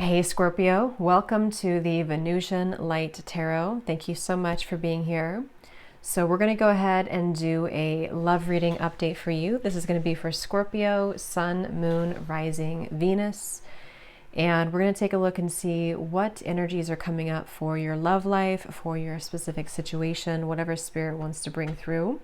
Hey Scorpio, welcome to the Venusian Light Tarot. Thank you so much for being here. So we're going to go ahead and do a love reading update for you. This is going to be for Scorpio, Sun, Moon, Rising, Venus. And we're going to take a look and see what energies are coming up for your love life, for your specific situation, whatever spirit wants to bring through.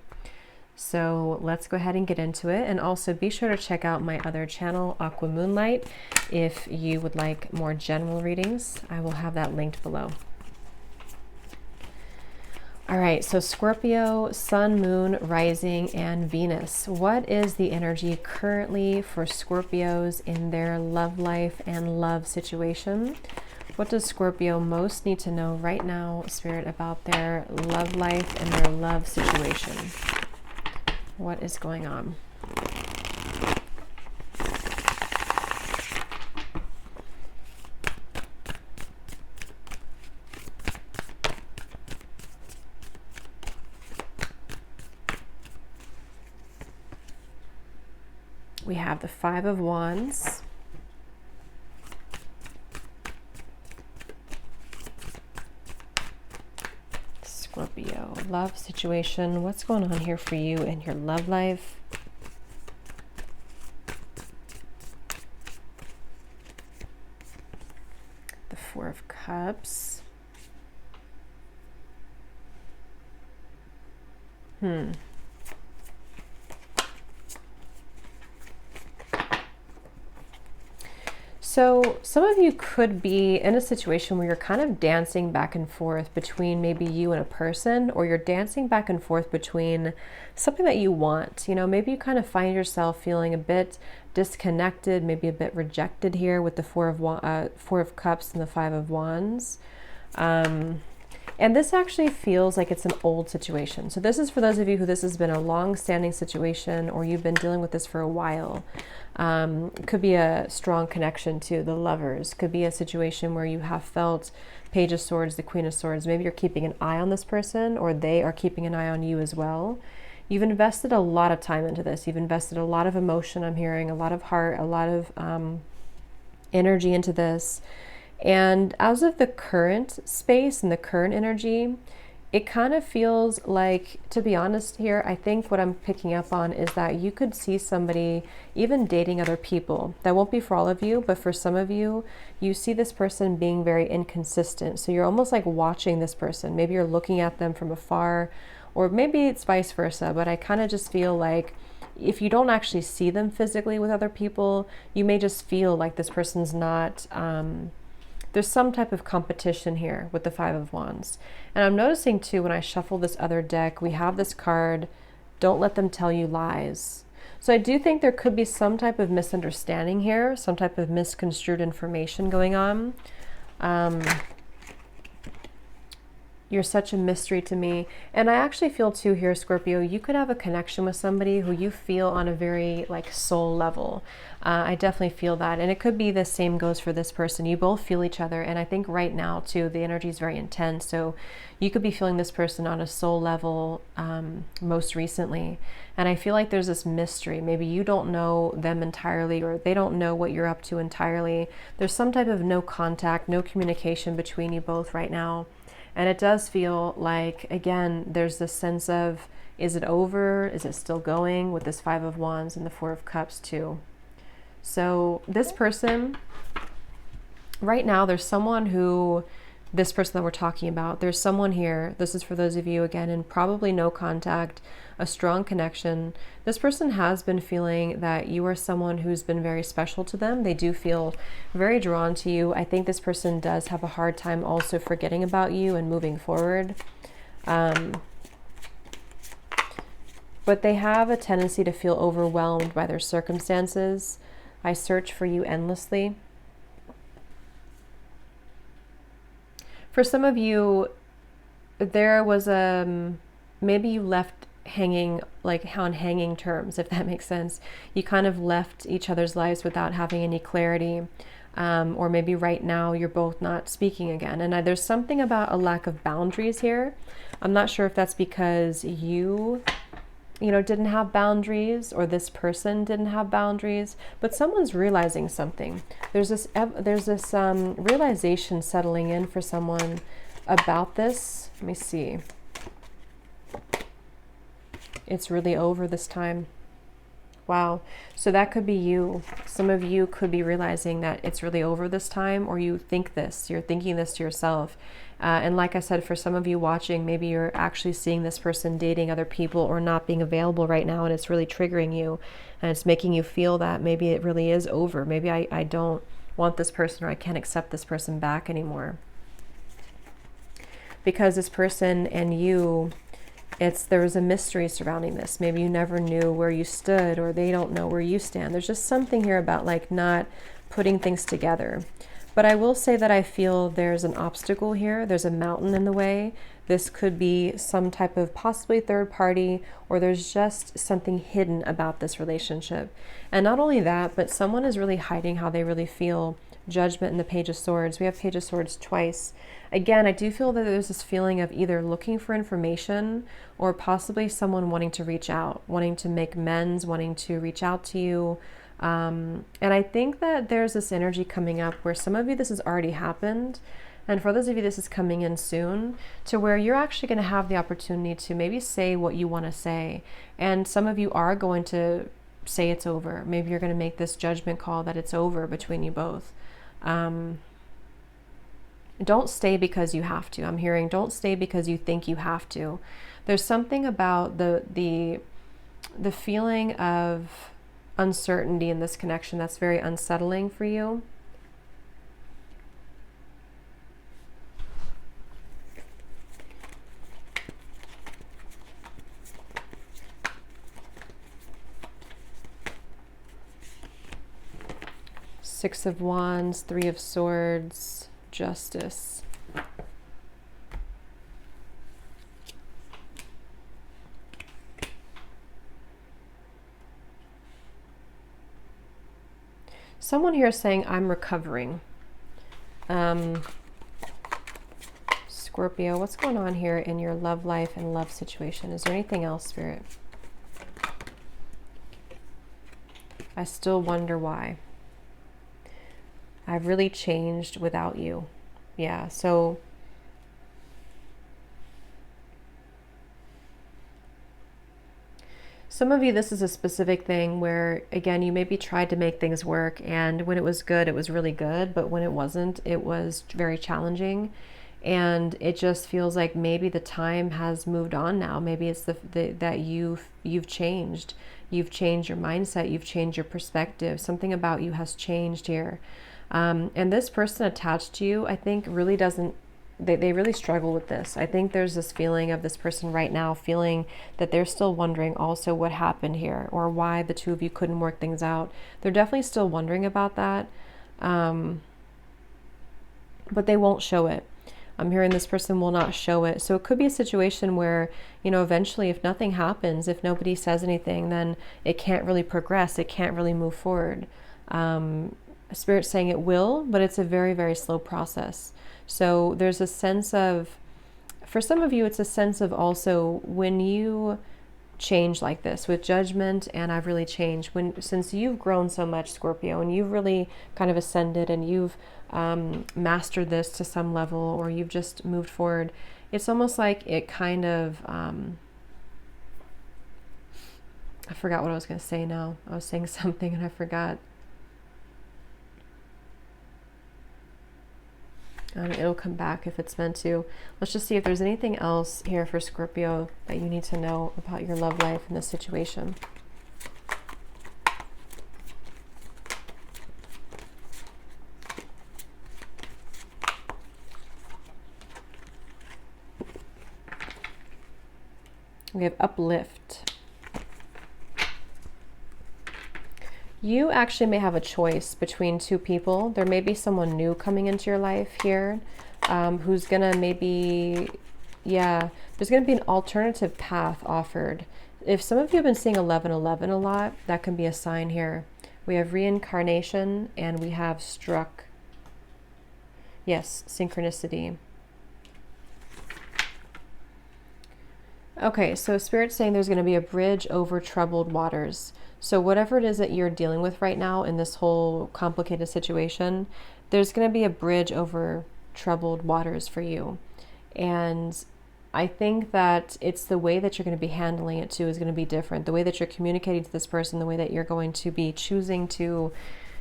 So let's go ahead and get into it. And also be sure to check out my other channel, Aqua Moonlight, if you would like more general readings. I will have that linked below. All right, so Scorpio, Sun, Moon, Rising, and Venus. What is the energy currently for Scorpios in their love life and love situation? What does Scorpio most need to know right now, Spirit, about their love life and their love situation? What is going on? We have the Five of Wands. Scorpio, love situation. What's going on here for you in your love life? The Four of Cups. So some of you could be in a situation where you're kind of dancing back and forth between maybe you and a person, or you're dancing back and forth between something that you want. You know, maybe you kind of find yourself feeling a bit disconnected, maybe a bit rejected here with the Four of Cups and the Five of Wands. And this actually feels like it's an old situation. So this is for those of you who this has been a long-standing situation, or you've been dealing with this for a while. Could be a strong connection to the Lovers. Could be a situation where you have felt Page of Swords, the Queen of Swords. Maybe you're keeping an eye on this person, or they are keeping an eye on you as well. You've invested a lot of time into this. You've invested a lot of emotion, I'm hearing, a lot of heart, a lot of energy into this. And as of the current space and the current energy, it kind of feels like, to be honest here, I think what I'm picking up on is that you could see somebody even dating other people. That won't be for all of you, but for some of you, you see this person being very inconsistent. So you're almost like watching this person. Maybe you're looking at them from afar, or maybe it's vice versa. But I kind of just feel like if you don't actually see them physically with other people, you may just feel like this person's not... there's some type of competition here with the Five of Wands. And I'm noticing too, when I shuffle this other deck, we have this card, don't let them tell you lies. So I do think there could be some type of misunderstanding here, some type of misconstrued information going on. You're such a mystery to me. And I actually feel too here, Scorpio, you could have a connection with somebody who you feel on a very like soul level. I definitely feel that. And it could be the same goes for this person. You both feel each other. And I think right now too, the energy is very intense. So you could be feeling this person on a soul level most recently. And I feel like there's this mystery. Maybe you don't know them entirely, or they don't know what you're up to entirely. There's some type of no contact, no communication between you both right now. And it does feel like, again, there's this sense of, is it over? Is it still going with this Five of Wands and the Four of Cups too? So this person, right now, there's someone who, this person that we're talking about, there's someone here, this is for those of you, again, in probably no contact, a strong connection. This person has been feeling that you are someone who's been very special to them. They do feel very drawn to you. I think this person does have a hard time also forgetting about you and moving forward. But they have a tendency to feel overwhelmed by their circumstances. I search for you endlessly. For some of you, there was maybe you left hanging, like on hanging terms, if that makes sense. You kind of left each other's lives without having any clarity. Or maybe right now you're both not speaking again. And there's something about a lack of boundaries here. I'm not sure if that's because you didn't have boundaries, or this person didn't have boundaries, but someone's realizing something. There's this realization settling in for someone about this. Let me see. It's really over this time. Wow. So that could be you. Some of you could be realizing that it's really over this time, or you think this, you're thinking this to yourself. And like I said, for some of you watching, maybe you're actually seeing this person dating other people or not being available right now, and it's really triggering you, and it's making you feel that maybe it really is over. Maybe I don't want this person, or I can't accept this person back anymore. Because this person and you, there was a mystery surrounding this. Maybe you never knew where you stood, or they don't know where you stand. There's just something here about like not putting things together. But I will say that I feel there's an obstacle here. There's a mountain in the way. This could be some type of possibly third party, or there's just something hidden about this relationship. And not only that, but someone is really hiding how they really feel. Judgment and the Page of Swords. We have Page of Swords twice. Again, I do feel that there's this feeling of either looking for information, or possibly someone wanting to reach out, wanting to make amends, wanting to reach out to you. And I think that there's this energy coming up where some of you, this has already happened. And for those of you, this is coming in soon, to where you're actually going to have the opportunity to maybe say what you want to say. And some of you are going to say it's over. Maybe you're going to make this judgment call that it's over between you both. Don't stay because you have to. I'm hearing don't stay because you think you have to. There's something about the feeling of uncertainty in this connection that's very unsettling for you. Six of Wands, Three of Swords, Justice. Someone here is saying, I'm recovering. Scorpio, what's going on here in your love life and love situation? Is there anything else, Spirit? I still wonder why. I've really changed without you. Yeah, so some of you, this is a specific thing where, again, you maybe tried to make things work, and when it was good, it was really good, but when it wasn't, it was very challenging. And it just feels like maybe the time has moved on now. Maybe it's that you've changed. You've changed your mindset. You've changed your perspective. Something about you has changed here. And this person attached to you, I think, really doesn't, they really struggle with this. I think there's this feeling of this person right now feeling that they're still wondering also what happened here, or why the two of you couldn't work things out. They're definitely still wondering about that. But they won't show it. I'm hearing this person will not show it. So it could be a situation where, eventually if nothing happens, if nobody says anything, then it can't really progress. It can't really move forward. Spirit's saying it will, but it's a very, very slow process. So there's a sense of, for some of you, it's a sense of also when you change like this with judgment, and I've really changed. Since you've grown so much, Scorpio, and you've really kind of ascended, and you've mastered this to some level, or you've just moved forward, it's almost like it kind of, I forgot what I was going to say now. I was saying something and I forgot. It'll come back if it's meant to. Let's just see if there's anything else here for Scorpio that you need to know about your love life in this situation. We have Uplift. You actually may have a choice between two people. There may be someone new coming into your life here, who's gonna maybe, there's gonna be an alternative path offered. If some of you have been seeing 1111 a lot, that can be a sign here. We have reincarnation and we have struck. Yes, synchronicity. Okay, so Spirit's saying there's going to be a bridge over troubled waters. So whatever it is that you're dealing with right now in this whole complicated situation, there's going to be a bridge over troubled waters for you. And I think that it's the way that you're going to be handling it too is going to be different. The way that you're communicating to this person, the way that you're going to be choosing to,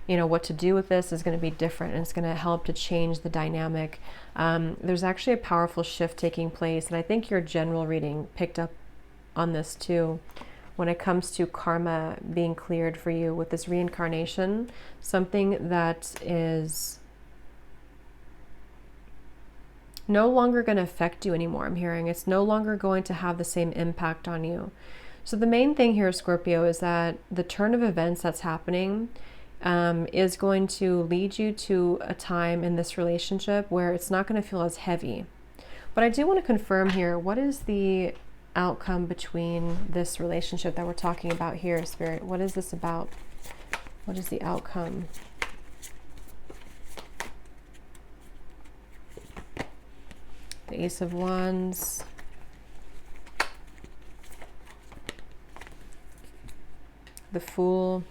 what to do with this is going to be different, and it's going to help to change the dynamic. There's actually a powerful shift taking place, and I think your general reading picked up on this too. When it comes to karma being cleared for you with this reincarnation, something that is no longer going to affect you anymore, I'm hearing. It's no longer going to have the same impact on you. So the main thing here, Scorpio, is that the turn of events that's happening is going to lead you to a time in this relationship where it's not going to feel as heavy. But I do want to confirm here, what is the outcome between this relationship that we're talking about here, Spirit? What is this about? What is the outcome? The Ace of Wands. The Fool.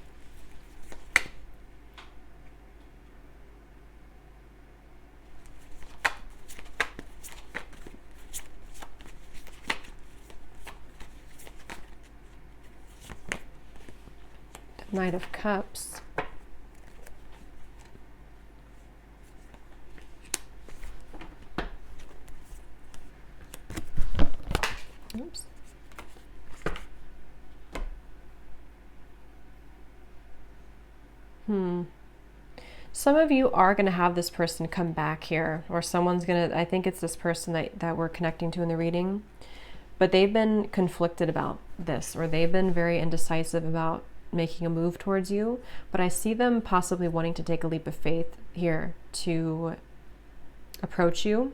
The Knight of Cups. Oops. Some of you are going to have this person come back here, or someone's going to, I think it's this person that we're connecting to in the reading, but they've been conflicted about this, or they've been very indecisive about making a move towards you, but I see them possibly wanting to take a leap of faith here to approach you.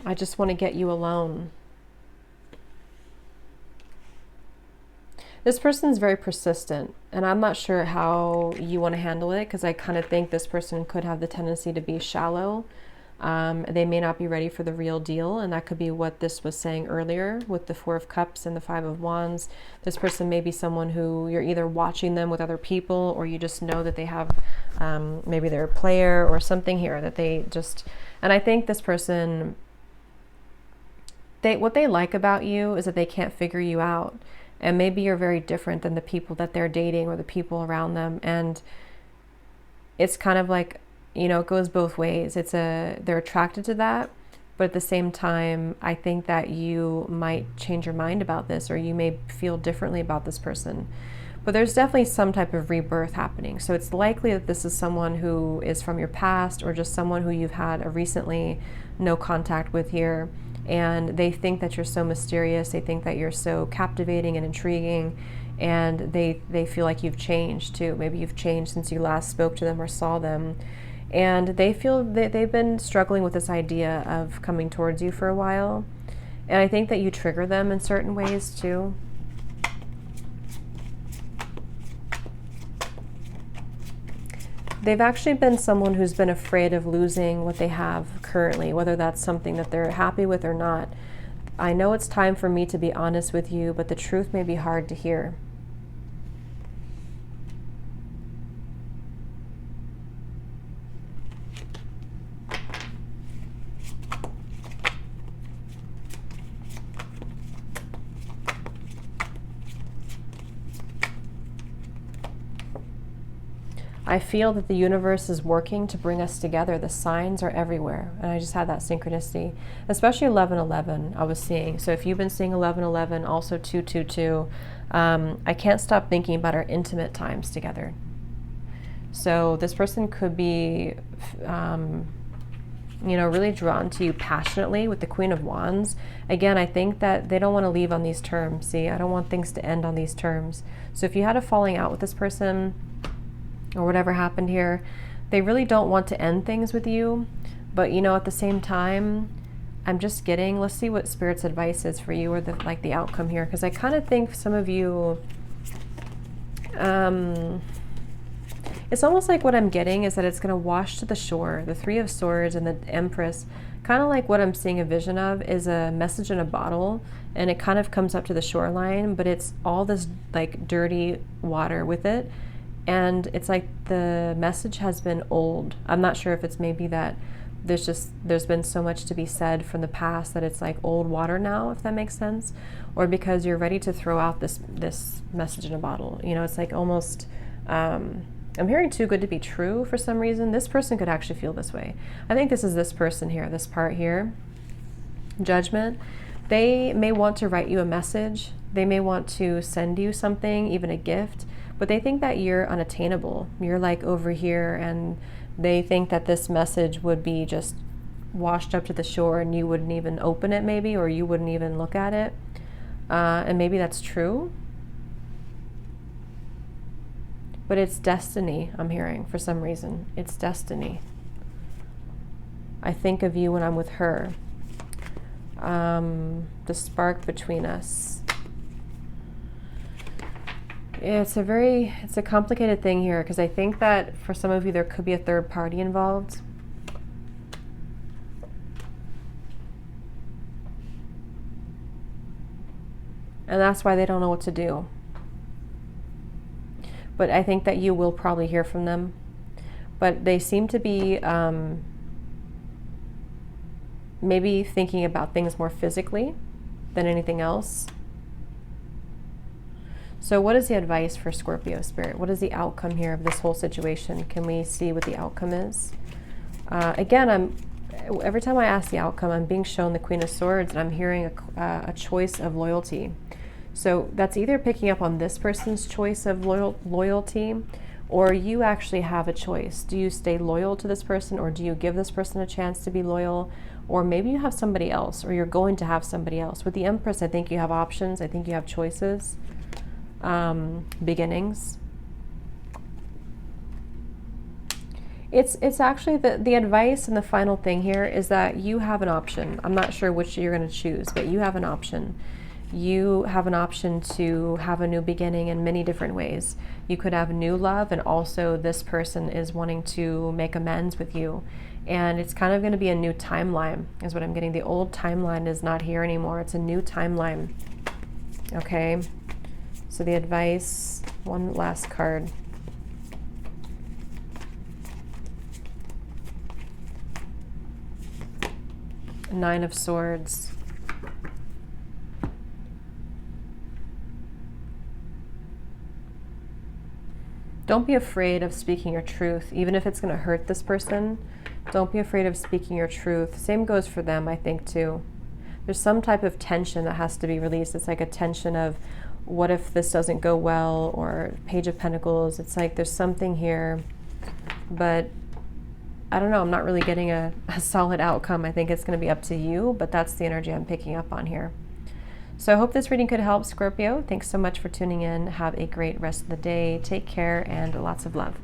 I just want to get you alone. This person is very persistent, and I'm not sure how you want to handle it, because I kind of think this person could have the tendency to be shallow. They may not be ready for the real deal, and that could be what this was saying earlier with the Four of Cups and the Five of Wands. This person may be someone who you're either watching them with other people, or you just know that they have, maybe they're a player or something here that they just, and I think this person, what they like about you is that they can't figure you out, and maybe you're very different than the people that they're dating or the people around them, and it's kind of like, it goes both ways. They're attracted to that, but at the same time, I think that you might change your mind about this, or you may feel differently about this person. But there's definitely some type of rebirth happening. So it's likely that this is someone who is from your past, or just someone who you've had a recently no contact with here. And they think that you're so mysterious. They think that you're so captivating and intriguing. And they feel like you've changed too. Maybe you've changed since you last spoke to them or saw them. And they feel that they've been struggling with this idea of coming towards you for a while. And I think that you trigger them in certain ways too. They've actually been someone who's been afraid of losing what they have currently, whether that's something that they're happy with or not. I know it's time for me to be honest with you, but the truth may be hard to hear. I feel that the universe is working to bring us together. The signs are everywhere. And I just had that synchronicity, especially 1111 I was seeing. So if you've been seeing 1111, also 222, I can't stop thinking about our intimate times together. So this person could be, really drawn to you passionately with the Queen of Wands. Again, I think that they don't want to leave on these terms. See, I don't want things to end on these terms. So if you had a falling out with this person, or whatever happened here, They really don't want to end things with you, but you know, at the same time, I'm just getting, let's see what Spirit's advice is for you, or the outcome here, because I kind of think some of you, it's almost like what I'm getting is that it's going to wash to the shore. The Three of Swords and the Empress, kind of like what I'm seeing a vision of is a message in a bottle, and it kind of comes up to the shoreline, but it's all this like dirty water with it. And it's like the message has been old. I'm not sure if it's maybe that there's been so much to be said from the past that it's like old water now, if that makes sense, or because you're ready to throw out this message in a bottle. You know, it's like almost, I'm hearing too good to be true for some reason. This person could actually feel this way. I think this is this person here, this part here, Judgment. They may want to write you a message. They may want to send you something, even a gift, but they think that you're unattainable. You're like over here, and they think that this message would be just washed up to the shore and you wouldn't even open it maybe, or you wouldn't even look at it. And maybe that's true. But it's destiny, I'm hearing, for some reason. It's destiny. I think of you when I'm with her. The spark between us. It's a complicated thing here, because I think that for some of you there could be a third party involved. And that's why they don't know what to do. But I think that you will probably hear from them. But they seem to be maybe thinking about things more physically than anything else. So what is the advice for Scorpio Spirit? What is the outcome here of this whole situation? Can we see what the outcome is? Again, every time I ask the outcome, I'm being shown the Queen of Swords, and I'm hearing a choice of loyalty. So that's either picking up on this person's choice of loyalty, or you actually have a choice. Do you stay loyal to this person, or do you give this person a chance to be loyal? Or maybe you have somebody else, or you're going to have somebody else. With the Empress, I think you have options. I think you have choices, beginnings. It's actually the advice, and the final thing here is that you have an option. I'm not sure which you're going to choose, but you have an option. You have an option to have a new beginning in many different ways. You could have new love, and also this person is wanting to make amends with you. And it's kind of going to be a new timeline, is what I'm getting. The old timeline is not here anymore. It's a new timeline. Okay? So the advice, one last card. Nine of Swords. Don't be afraid of speaking your truth, even if it's going to hurt this person. Don't be afraid of speaking your truth. Same goes for them, I think, too. There's some type of tension that has to be released. It's like a tension of, what if this doesn't go well? Or Page of Pentacles. It's like there's something here, but I don't know. I'm not really getting a solid outcome. I think it's going to be up to you, but that's the energy I'm picking up on here. So I hope this reading could help, Scorpio. Thanks so much for tuning in. Have a great rest of the day. Take care, and lots of love.